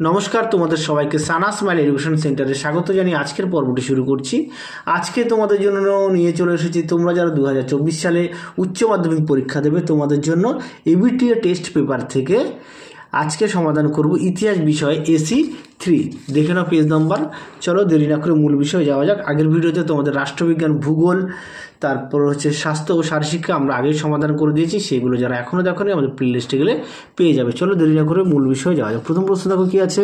নমস্কার, তোমাদের সবাইকে সানা স্মাইল এডুকেশন সেন্টারে স্বাগত জানিয়ে আজকের পর্বটি শুরু করছি। আজকে তোমাদের জন্য নিয়ে চলে এসেছি তোমরা যারা 2024 সালে উচ্চ মাধ্যমিক পরীক্ষা দেবে তোমাদের জন্য এবিটিএ টেস্ট পেপার থেকে আজকে সমাধান করব ইতিহাস বিষয় এসি 3। দেখে নাও পেজ নাম্বার। চলো দেরি না করে মূল বিষয়ে যাওয়া যাক। আগের ভিডিওতে তোমাদের রাষ্ট্রবিজ্ঞান, ভূগোল, তারপর হচ্ছে স্বাস্থ্য ও শারীরশিক্ষা আমরা আগেই সমাধান করে দিয়েছি। সেগুলো যারা এখনও দেখোনি আমাদের প্লে লিস্টে গেলে পেয়ে যাবে। চলো দেরি না করে মূল বিষয়ে যাওয়া যাক। প্রথম প্রশ্ন দেখো কী আছে।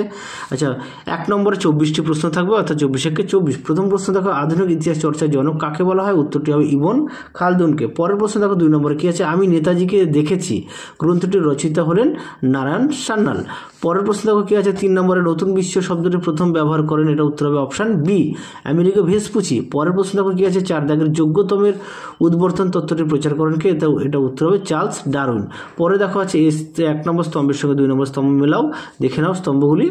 আচ্ছা, 1 নম্বরে 24টি প্রশ্ন থাকবে, অর্থাৎ 24 প্রথম প্রশ্ন দেখো, আধুনিক ইতিহাস চর্চার জনক কাকে বলা হয়? উত্তরটি হবে ইবন খালদুনকে। পরের প্রশ্ন দেখো 2 নম্বরে কী আছে। আমি নেতাজিকে দেখেছি গ্রন্থটির রচয়িতা হলেন নারায়ণ সান্যাল। পরের প্রশ্ন দেখো কী আছে। 3 নম্বরে নতুন বিশ্ব শব্দটি প্রথম ব্যবহার করেন, এটা উত্তর হবে অপশান বি, আমেরিকা ভেসপুচি। পরের প্রশ্ন দেখো কী আছে। 4 দাগের যোগ্যতমের উদ্বর্তন তত্ত্বটি প্রচার করেন কে? এটা উত্তর হবে চার্লস ডারউইন। পরে দেখো আছে 1 নম্বর স্তম্ভের সঙ্গে 2 নম্বর স্তম্ভ মেলাও, দেখে নাও স্তম্ভগুলি।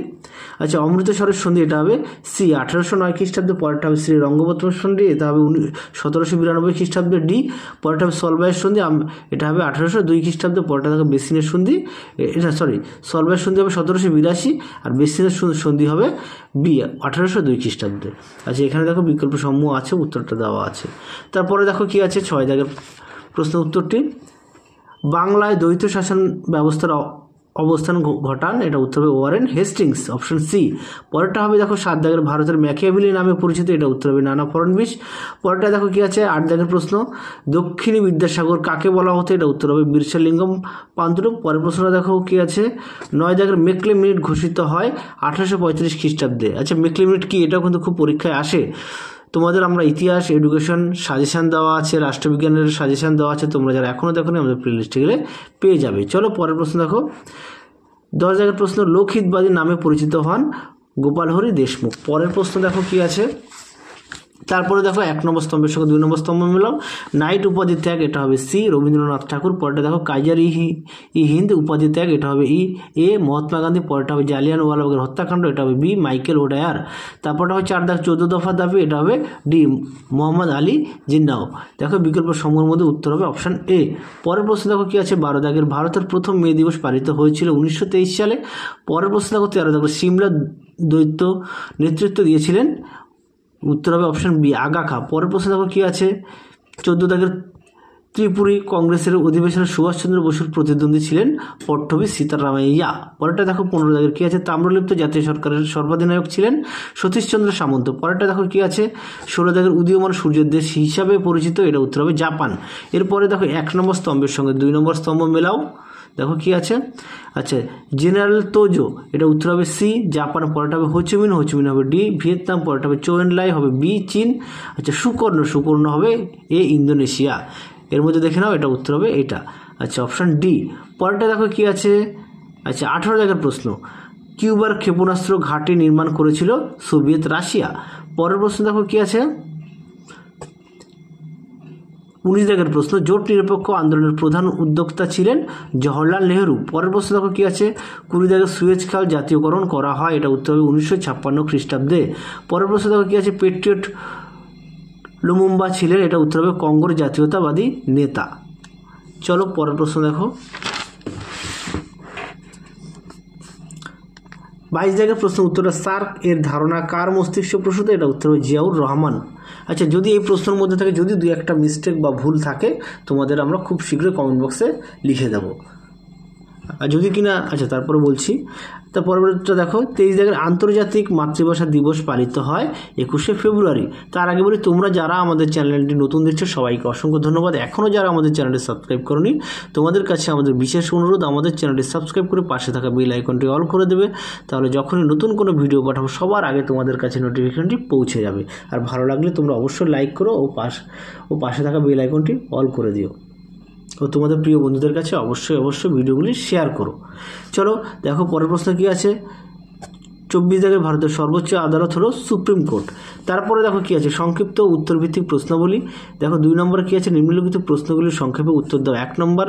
আচ্ছা, অমৃতসরের সন্ধি, এটা হবে সি, 1809 খ্রিস্টাব্দে। পরেরটা হবে শ্রী রঙ্গপত্র সন্ধি, এটা হবে 1792 খ্রিস্টাব্দে। ডি, পরেরটা হবে সলবাইয়ের সন্ধি, এটা হবে 1802 খ্রিস্টাব্দে। পরেরটা দেখো বেসিনের সন্ধি, এটা সলবাইয়ের সন্ধি হবে 1782, আর বেসিনের সন্ধি হবে বি, 1802 খ্রিস্টাব্দে। আচ্ছা, এখানে দেখো বিকল্প সমূহ আছে, উত্তরটা দেওয়া আছে। তারপরে দেখো কি আছে 6 দাগের প্রশ্ন উত্তরটি। বাংলায় দ্বৈত শাসন ব্যবস্থার অবস্থান ঘটান, এটা উত্তর হবে ওয়ারেন হেস্টিংস, অপশন সি। পরেরটা হবে দেখো 7 দাগের ভারতের ম্যাকিয়াভেলি নামে পরিচিত, এটা উত্তর হবে নানা ফড়নবিশ। পরেরটা দেখো কি আছে 8 দাগের প্রশ্ন, দক্ষিণী বিদ্যাসাগর কাকে বলা হতো? এটা উত্তর হবে বিরসালিঙ্গম পান্তুলু। পরের প্রশ্নটা দেখো কি আছে। 9 দাগের মেকলে মিনিট ঘোষিত হয় 1835 খ্রিস্টাব্দে। আচ্ছা, মেকলে মিনিট কি? এটাও কিন্তু খুব পরীক্ষায় আসে তোমাদের। আমরা ইতিহাস, এডুকেশন সাজেশান দেওয়া আছে, রাষ্ট্রবিজ্ঞানের সাজেশান দেওয়া আছে, তোমরা যারা এখনও দেখোনি আমাদের প্লে লিস্টে গেলে পেয়ে যাবে। চলো পরের প্রশ্ন দেখো। 10 জায়গার প্রশ্ন, লোকহিতবাদী নামে পরিচিত হন গোপালহরি দেশমুখ। পরের প্রশ্ন দেখো কি আছে। তারপরে দেখো 1 নম্বর স্তম্ভের সঙ্গে 2 নম্বর স্তম্ভ মিলাও, নাইট উপাধি ত্যাগ, এটা হবে সি, রবীন্দ্রনাথ ঠাকুর। পরেরটা দেখো কাইজার ই হিন্দ উপাধি ত্যাগ, এটা হবে ই, এ, মহাত্মা গান্ধী। পরেরটা হবে জালিয়ানওয়ালাবাগের হত্যাকাণ্ড, এটা হবে বি, মাইকেল ওডায়ার। তারপরটা হবে 4 দাগ 14 দফা দাবি, এটা হবে ডি, মোহাম্মদ আলী জিন্নাহ। দেখো বিকল্প সমূহের মধ্যে উত্তর হবে অপশান এ। পরের প্রশ্ন দেখো কি আছে। 12 দাগের ভারতের প্রথম মে দিবস পালিত হয়েছিল 1923 সালে। পরের প্রশ্ন দেখো 13 দাগের সিমলা দৈত্য নেতৃত্ব দিয়েছিলেন, উত্তর হবে অপশান বি, আগা খা। পরের প্রশ্ন দেখো কি আছে। 14 দাগের ত্রিপুরী কংগ্রেসের অধিবেশনে সুভাষচন্দ্র বসুর প্রতিদ্বন্দ্বী ছিলেন পট্টভী সীতারামাইয়া। পরেরটা দেখো 15 দাগের কি আছে। তাম্রলিপ্ত জাতীয় সরকারের সর্বাধিনায়ক ছিলেন সতীশচন্দ্র সামন্ত। পরেরটা দেখো কি আছে। 16 দাগের উদীয়মান সূর্যের দেশ হিসাবে পরিচিত, এটা উত্তর হবে জাপান। এরপরে দেখো 1 নম্বর স্তম্ভের সঙ্গে 2 নম্বর স্তম্ভ মেলাও, দেখো কি আছে। আচ্ছা, জেনারেল তোজো, এটা উত্তর হবে সি, জাপান। পরেরটা হবে হোচিমিন হবে ডি, ভিয়েতনাম। পরেরটা হবে চৌয়েনলাই, হবে বি, চীন। আচ্ছা, সুকর্ণ হবে এ, ইন্দোনেশিয়া। এর মধ্যে দেখে নাও, এটা উত্তর হবে এটা। আচ্ছা, অপশান ডি। পরেরটা দেখো কি আছে। আচ্ছা, 18 দাগের প্রশ্ন, কিউবার ক্ষেপণাস্ত্র ঘাঁটি নির্মাণ করেছিল সোভিয়েত রাশিয়া। পরের প্রশ্ন দেখো কি আছে। 19 দাগের প্রশ্ন, জোট নিরপেক্ষ আন্দোলনের প্রধান উদ্যোক্তা ছিলেন জওহরলাল নেহরু। পরের প্রশ্ন দেখো কি আছে। 20 দাগের সুয়েজ খাল জাতীয়করণ করা হয়, এটা উত্তর হবে 1956 খ্রিস্টাব্দে। পরের প্রশ্ন দেখো কি আছে। পেট্রিয়ট লুমুম্বা ছিলেন, এটা উত্তর হবে কঙ্গোর জাতীয়তাবাদী নেতা। চলো পরের প্রশ্ন দেখো। 22 দাগের প্রশ্ন উত্তরটা, সার্ক এর ধারণা কার মস্তিষ্ক প্রসূত? এটা উত্তর হবে জিয়াউর রহমান। আচ্ছা, যদি এই প্রশ্নের মধ্যে থাকে যদি 2-1টা মিস্টেক বা ভুল থাকে তোমাদের আমরা খুব শীঘ্রই কমেন্ট বক্সে লিখে দেবো, আর যদি কিনা। আচ্ছা, তারপরে বলছি। তার পরবর্তীটা দেখো 23 দাগের আন্তর্জাতিক মাতৃভাষা দিবস পালিত হয় 21শে ফেব্রুয়ারি। তার আগে বলি, তোমরা যারা আমাদের চ্যানেলটি নতুন দেখছো সবাইকে অসংখ্য ধন্যবাদ। এখনও যারা আমাদের চ্যানেলটি সাবস্ক্রাইব করনি তোমাদের কাছে আমাদের বিশেষ অনুরোধ, আমাদের চ্যানেলটি সাবস্ক্রাইব করে পাশে থাকা বেল আইকনটি অল করে দেবে। তাহলে যখনই নতুন কোনো ভিডিও পাঠাবো সবার আগে তোমাদের কাছে নোটিফিকেশনটি পৌঁছে যাবে। আর ভালো লাগলে তোমরা অবশ্যই লাইক করো ও পাশে থাকা বেল আইকনটি অল করে দিও, ও তোমাদের প্রিয় বন্ধুদের কাছে অবশ্যই ভিডিওগুলি শেয়ার করো। চলো দেখো পরের প্রশ্ন কি আছে। 24 দাগের ভারতের সর্বোচ্চ আদালত হলো সুপ্রিম কোর্ট। তারপরে দেখো কি আছে। সংক্ষিপ্ত উত্তরভিত্তিক প্রশ্নাবলী। দেখো 2 নম্বরে কি আছে। নিম্নলিখিত প্রশ্নগুলির সংক্ষেপে উত্তর দাও। 1 নম্বর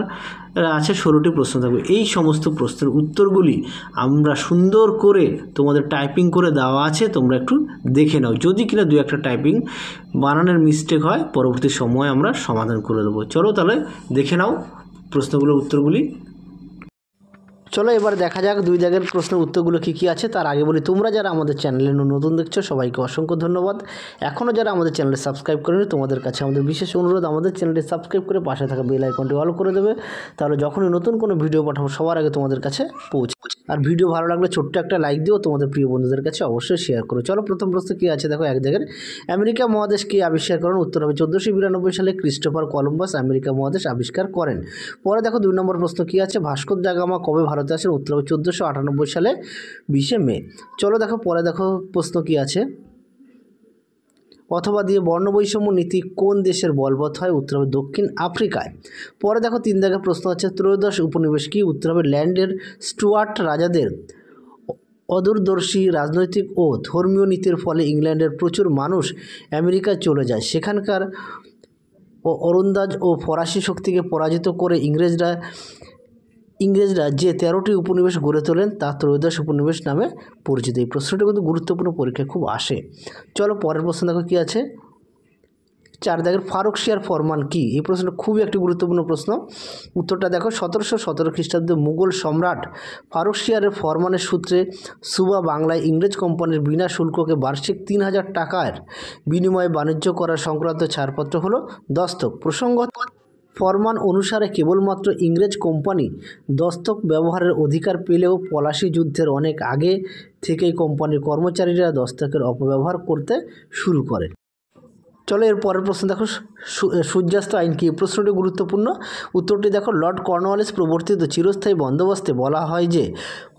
আছে 16টি প্রশ্ন থাকবে। এই সমস্ত প্রশ্নের উত্তরগুলি আমরা সুন্দর করে তোমাদের টাইপিং করে দেওয়া আছে, তোমরা একটু দেখে নাও। যদি কিনা 2-1টা টাইপিং বানানের মিস্টেক হয় পরবর্তী সময় আমরা সমাধান করে দেবো। চলো তাহলে দেখে নাও প্রশ্নগুলোর উত্তরগুলি। চলো এবার দেখা যাক 2 দাগের প্রশ্নের উত্তরগুলো কী আছে। তার আগে বলি, তোমরা যারা আমাদের চ্যানেলে নতুন দেখছো সবাইকে অসংখ্য ধন্যবাদ। এখনও যারা আমাদের চ্যানেলে সাবস্ক্রাইব করেনি তোমাদের কাছে আমাদের বিশেষ অনুরোধ, আমাদের চ্যানেলটি সাবস্ক্রাইব করে পাশে থাকা বেল আইকনটি অল করে দেবে, তাহলে যখনই নতুন কোনো ভিডিও পাঠাবো সবার আগে তোমাদের কাছে পৌঁছে। আর ভিডিও ভালো লাগলে ছোট্ট একটা লাইক দিও, তোমাদের প্রিয় বন্ধুদের কাছে অবশ্যই শেয়ার করো। চলো প্রথম প্রশ্ন কী আছে দেখো 1 দাগের, আমেরিকা মহাদেশ কে আবিষ্কার করেন? উত্তর হবে 1492 সালে ক্রিস্টোফার কলম্বাস আমেরিকা মহাদেশ আবিষ্কার করেন। পরে দেখো 2 নম্বর প্রশ্ন কী আছে, ভাস্কো দা গামা কবে ভারতে আসেন? উত্তর হবে 1498 সালে 20 মে। চলো দেখো পরে দেখো প্রশ্ন কী আছে, অথবা দিয়ে বর্ণবৈষম্য নীতি কোন দেশের বলবৎ হয়? উত্তর হবে দক্ষিণ আফ্রিকায়। পরে দেখো 3 দাগের প্রশ্ন আছে, ত্রয়োদশ উপনিবেশ কি? উত্তর হবে ল্যান্ডের স্টুয়ার্ট রাজাদের অদূরদর্শী রাজনৈতিক ও ধর্মীয় নীতির ফলে ইংল্যান্ডের প্রচুর মানুষ আমেরিকায় চলে যায়। সেখানকার ওলন্দাজ ও ফরাসি শক্তিকে পরাজিত করে ইংরেজরা যে 13টি উপনিবেশ গড়ে তোলেন তা ত্রয়োদশ উপনিবেশ নামে পরিচিত। এই প্রশ্নটি কিন্তু গুরুত্বপূর্ণ, পরীক্ষায় খুব আসে। চলো পরের প্রশ্ন দেখো কী আছে, 4 দাগের ফারুকশিয়ার ফরমান কি? এই প্রশ্নটা খুবই একটি গুরুত্বপূর্ণ প্রশ্ন। উত্তরটা দেখো, 1717 খ্রিস্টাব্দে মুঘল সম্রাট ফারুকশিয়ারের ফরমানের সূত্রে সুবা বাংলায় ইংরেজ কোম্পানির বিনা শুল্ককে বার্ষিক 3000 টাকার বিনিময়ে বাণিজ্য করার সংক্রান্ত ছাড়পত্র হলো দস্তক। প্রসঙ্গত ফরমান অনুসারে কেবলমাত্র ইংরেজ কোম্পানি দস্তক ব্যবহারের অধিকার পেলেও পলাশী যুদ্ধের অনেক আগে থেকেই কোম্পানির কর্মচারীরা দস্তকের অপব্যবহার করতে শুরু করে। চলো এর পরের প্রশ্ন দেখো, সূর্যাস্ত আইন কি? প্রশ্নটি গুরুত্বপূর্ণ। উত্তরটি দেখো, লর্ড কর্নওয়ালিস প্রবর্তিত চিরস্থায়ী বন্দোবস্তে বলা হয় যে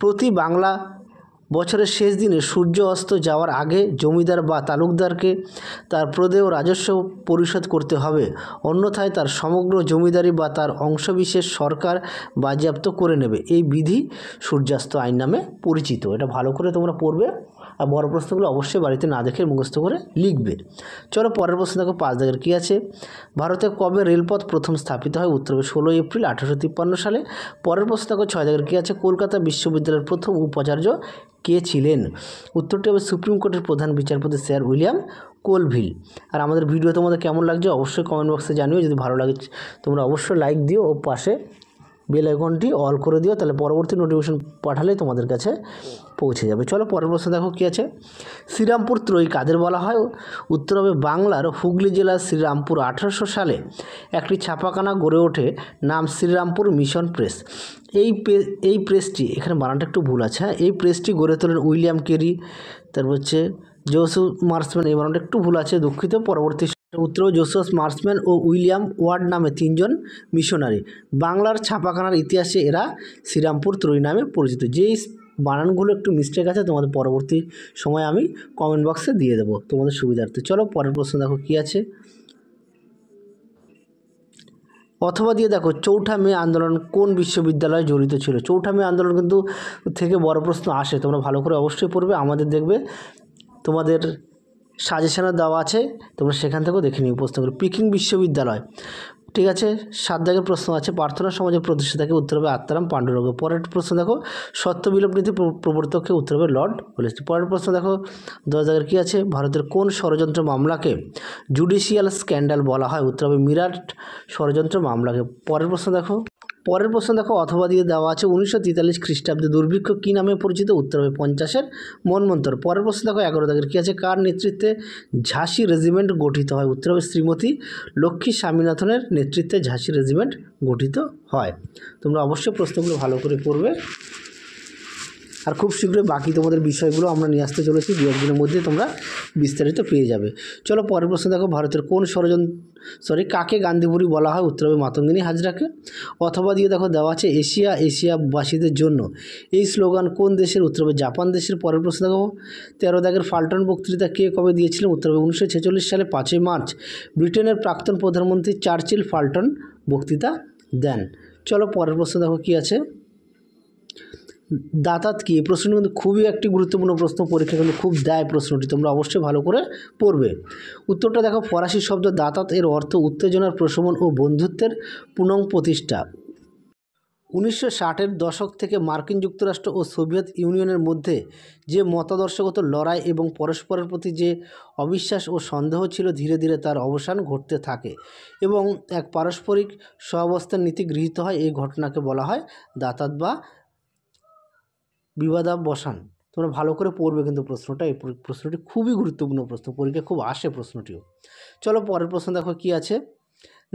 প্রতি বাংলা বছরের শেষ দিনে সূর্য অস্ত যাওয়ার আগে জমিদার বা তালুকদারকে তার প্রদেয় রাজস্ব পরিশোধ করতে হবে, অন্যথায় তার সমগ্র জমিদারি বা তার অংশবিশেষ সরকার বাজেয়াপ্ত করে নেবে। এই বিধি সূর্যাস্ত আইন নামে পরিচিত। এটা ভালো করে তোমরা পড়বে আর বড় প্রশ্নগুলো অবশ্যই বাড়িতে না দেখে মুখস্থ করে লিখবে। চলো পরের প্রশ্ন দেখো 5 দাগের কী আছে, ভারতে কবে রেলপথ প্রথম স্থাপিত হয়? উত্তর হবে 16 এপ্রিল 1853 সালে। পরের প্রশ্ন দেখো 6 দাগের কী আছে, কলকাতা বিশ্ববিদ্যালয়ের প্রথম উপাচার্য কে ছিলেন? উত্তরটি হবে সুপ্রিম কোর্টের প্রধান বিচারপতি স্যার উইলিয়াম কোলভিল। আর আমাদের ভিডিও তোমাদের কেমন লাগছে অবশ্যই কমেন্ট বক্সে জানিও। যদি ভালো লাগে তোমরা অবশ্যই লাইক দিও ও পাশে বেল আইকনটি অল করে দিও, তাহলে পরবর্তী নোটিফিকেশন পাঠালেই তোমাদের কাছে পৌঁছে যাবে। চলো পরের প্রশ্ন দেখো কী আছে, শ্রীরামপুর ত্রয়ী কাদের বলা হয়? উত্তর হবে বাংলার হুগলি জেলার শ্রীরামপুর 1800 সালে একটি ছাপাখানা গড়ে ওঠে, নাম শ্রীরামপুর মিশন প্রেস। এই প্রেসটি, এখানে বানানটা একটু ভুল আছে, এই প্রেসটি গড়ে তোলেন উইলিয়াম কেরি, তারপর হচ্ছে জোসেফ মার্সম্যান, এই বানানটা একটু ভুল আছে, দুঃখিত। পরবর্তী উত্তর জোসেফ মার্সম্যান ও উইলিয়াম ওয়ার্ড নামে 3 জন মিশনারি। বাংলার ছাপাখানার ইতিহাসে এরা শ্রীরামপুর ত্রয়ী নামে পরিচিত। যেই বানানগুলো একটু মিস্টেক আছে তোমাদের পরবর্তী সময় আমি কমেন্ট বক্সে দিয়ে দেবো তোমাদের সুবিধার্থে। চলো পরের প্রশ্ন দেখো কী আছে, অথবা দিয়ে দেখো, চৌঠা মে আন্দোলন কোন বিশ্ববিদ্যালয়ে জড়িত ছিল? চৌঠা মে আন্দোলন কিন্তু থেকে বড় প্রশ্ন আসে, তোমরা ভালো করে অবশ্যই পড়বে। আমাদের দেখবে তোমাদের সাজেশনে দেওয়া আছে, তোমরা সেখান থেকেও দেখে নিও প্রশ্নগুলো। পিকিং বিশ্ববিদ্যালয়, ঠিক আছে। 7 দাগের প্রশ্ন আছে, প্রার্থনা সমাজের প্রতিষ্ঠাতাকে? উত্তর হবে আত্মারাম পাণ্ডুরঙ্গ। পরের প্রশ্ন দেখো, সত্য বিলোপ নীতি প্রবর্তককে? উত্তর হবে লর্ড ওয়েলেসলি। পরের প্রশ্ন দেখো 10 দাগের কী আছে, ভারতের কোন ষড়যন্ত্র মামলাকে জুডিশিয়াল স্ক্যান্ডাল বলা হয়? উত্তর হবে মিরাট ষড়যন্ত্র মামলাকে। পরের প্রশ্ন দেখো, অথবা দিয়ে দেওয়া আছে 1943 খ্রিস্টাব্দে দুর্ভিক্ষ কী নামে পরিচিত? উত্তর হবে 50-এর মন্বন্তর। পরের প্রশ্ন দেখো 11 দাগের কী আছে, কার নেতৃত্বে ঝাঁসি রেজিমেন্ট গঠিত হয়? উত্তর হবে শ্রীমতী লক্ষ্মী স্বামীনাথনের নেতৃত্বে ঝাঁসি রেজিমেন্ট গঠিত হয়। তোমরা অবশ্যই প্রশ্নগুলো ভালো করে পড়বে। আর খুব শীঘ্রই বাকি তোমাদের বিষয়গুলো আমরা নিয়ে আসতে চলেছি, 2-1 দিনের মধ্যে তোমরা বিস্তারিত পেয়ে যাবে। চলো পরের প্রশ্ন দেখো, ভারতের কোন কাকে গান্ধীবুড়ি বলা হয়? উত্তর হবে মাতঙ্গিনী হাজরাকে। অথবা দিয়ে দেখো দেওয়া আছে এশিয়াবাসীদের জন্য, এই স্লোগান কোন দেশের? উত্তর হবে জাপান দেশের। পরের প্রশ্ন দেখো 13 দাগের ফাল্টন বক্তৃতা কে কবে দিয়েছিলেন? উত্তর হবে 1946 সালে 5 মার্চ ব্রিটেনের প্রাক্তন প্রধানমন্ত্রী চার্চিল ফাল্টন বক্তৃতা দেন। চলো পরের প্রশ্ন দেখো কী আছে, দাতাত কি? এই প্রশ্নটি কিন্তু খুবই একটি গুরুত্বপূর্ণ প্রশ্ন, পরীক্ষা কিন্তু খুব দেয় প্রশ্নটি, তোমরা অবশ্যই ভালো করে পড়বে। উত্তরটা দেখো, ফরাসি শব্দ দাতাত এর অর্থ উত্তেজনার প্রশমন ও বন্ধুত্বের পুনঃপ্রতিষ্ঠা। 1960-এর দশক থেকে মার্কিন যুক্তরাষ্ট্র ও সোভিয়েত ইউনিয়নের মধ্যে যে মতাদর্শগত লড়াই এবং পরস্পরের প্রতি যে অবিশ্বাস ও সন্দেহ ছিল, ধীরে ধীরে তার অবসান ঘটতে থাকে এবং এক পারস্পরিক সহাবস্থান নীতি গৃহীত হয়। এই ঘটনাকে বলা হয় দাতাত বা বিবাদাবসান। তোমরা ভালো করে পড়বে কিন্তু প্রশ্নটা, এই প্রশ্নটি খুবই গুরুত্বপূর্ণ প্রশ্ন, পরীক্ষায় খুব আসে প্রশ্নটিও। চলো পরের প্রশ্ন দেখো কি আছে।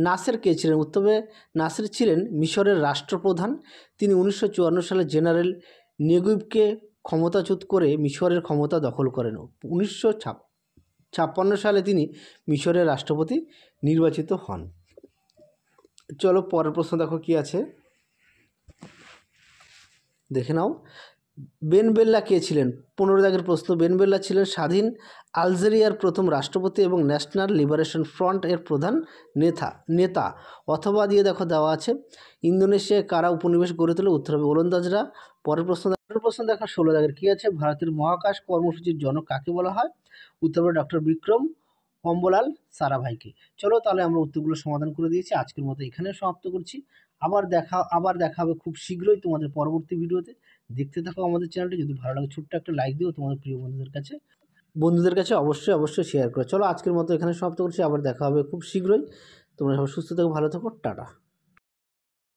নাসের কে ছিলেন? উত্তরে নাসের ছিলেন মিশরের রাষ্ট্রপ্রধান। তিনি 1954 সালে জেনারেল নেগুইবকে ক্ষমতাচ্যুত করে মিশরের ক্ষমতা দখল করেন। 1956 সালে তিনি মিশরের রাষ্ট্রপতি নির্বাচিত হন। চলো পরের প্রশ্ন দেখো কি আছে, দেখে নাও। বেন বেল্লা কে ছিলেন? 15 দাগের প্রশ্ন। বেন বেল্লা ছিলেন স্বাধীন আলজেরিয়ার প্রথম রাষ্ট্রপতি এবং ন্যাশনাল লিবারেশন ফ্রন্ট এর প্রধান নেতা। অথবা দিয়ে দেখো দেওয়া আছে। ইন্দোনেশিয়ায় কারা উপনিবেশ গড়ে তোলে? উত্তর হবে ওলন্দাজরা। পরের প্রশ্ন দেখো 16 দাগের কী আছে। ভারতের মহাকাশ কর্মসূচির জনক কাকে বলা হয়? উত্তর হবে ডক্টর বিক্রম অম্বলাল সারাভাইকে। চলো তাহলে আমরা উত্তরগুলো সমাধান করে দিয়েছি, আজকের মতো এখানে সমাপ্ত করছি। আবার দেখা হবে খুব শীঘ্রই তোমাদের পরবর্তী ভিডিওতে। দেখতে থাকো আমাদের চ্যানেলটি। যদি ভালো লাগে ছোট্ট একটা লাইক দিও, তোমাদের প্রিয় বন্ধুদের কাছে অবশ্যই শেয়ার করো। চলো আজকের মতো এখানে সমাপ্ত করছি, আবার দেখা হবে খুব শীঘ্রই। তোমরা সবাই সুস্থ থাকো, ভালো থাকো, টাটা।